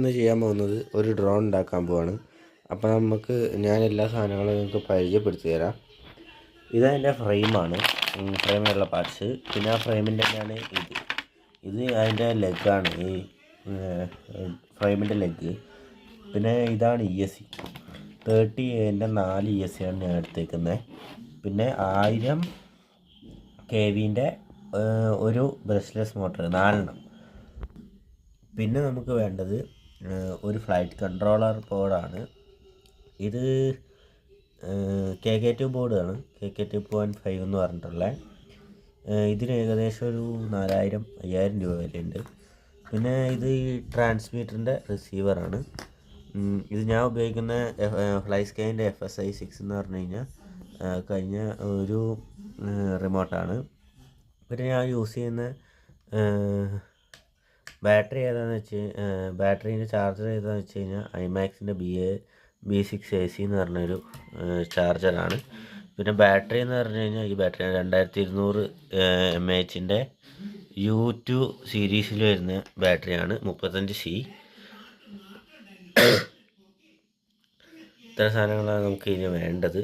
ഇന്ന് ചെയ്യാൻ പോകുന്നത് ഒരു ഡ്രോൺ ഉണ്ടാക്കാൻ പോവാണ്. അപ്പോൾ ഞാൻ എല്ലാ സാധനങ്ങളും നിങ്ങൾക്ക് പരിചയപ്പെടുത്തി തരാം. ഇതതിൻ്റെ ഫ്രെയിമാണ്, ഫ്രെയിമിലുള്ള പാർട്സ്. പിന്നെ ആ ഫ്രെയിമിൻ്റെ തന്നെയാണ് ഇത് അതിൻ്റെ ലെഗാണ്, ഈ ഫ്രെയിമിൻ്റെ ലെഗ്. പിന്നെ ഇതാണ് ESC 30A 4 ESC ആണ് ഞാൻ എടുത്തേക്കുന്നത്. പിന്നെ 1000 kV ഒരു ബ്രഷ്ലെസ് മോട്ടർ 4 പിന്നെ നമുക്ക് വേണ്ടത് ഒരു ഫ്ലൈറ്റ് കൺട്രോളർ ബോർഡാണ്. ഇത് KK2 ബോർഡാണ്, KK2.5 എന്ന് പറഞ്ഞിട്ടുള്ള. ഇതിന് ഏകദേശം ഒരു 4000-5000 രൂപ വിലയുണ്ട്. പിന്നെ ഇത് ഈ ട്രാൻസ്മീറ്ററിൻ്റെ റിസീവറാണ്. ഇത് ഞാൻ ഉപയോഗിക്കുന്ന ഫ്ലൈസ്കൈൻ്റെ FSI 6 എന്ന് പറഞ്ഞു കഴിഞ്ഞാൽ കഴിഞ്ഞ ഒരു റിമോട്ടാണ്. പിന്നെ ഞാൻ യൂസ് ചെയ്യുന്ന ബാറ്ററി ബാറ്ററീൻ്റെ ചാർജർ ഏതാണെന്ന് വെച്ച് കഴിഞ്ഞാൽ IMAXൻ്റെ B6AC എന്ന് പറഞ്ഞൊരു ചാർജറാണ്. പിന്നെ ബാറ്ററി എന്ന് പറഞ്ഞു കഴിഞ്ഞാൽ ഈ ബാറ്ററി 2200 mAh U2 സീരീസിൽ വരുന്ന ബാറ്ററിയാണ്, 35C. ഇത്ര സാധനങ്ങളാണ് നമുക്ക് ഇനി വേണ്ടത്.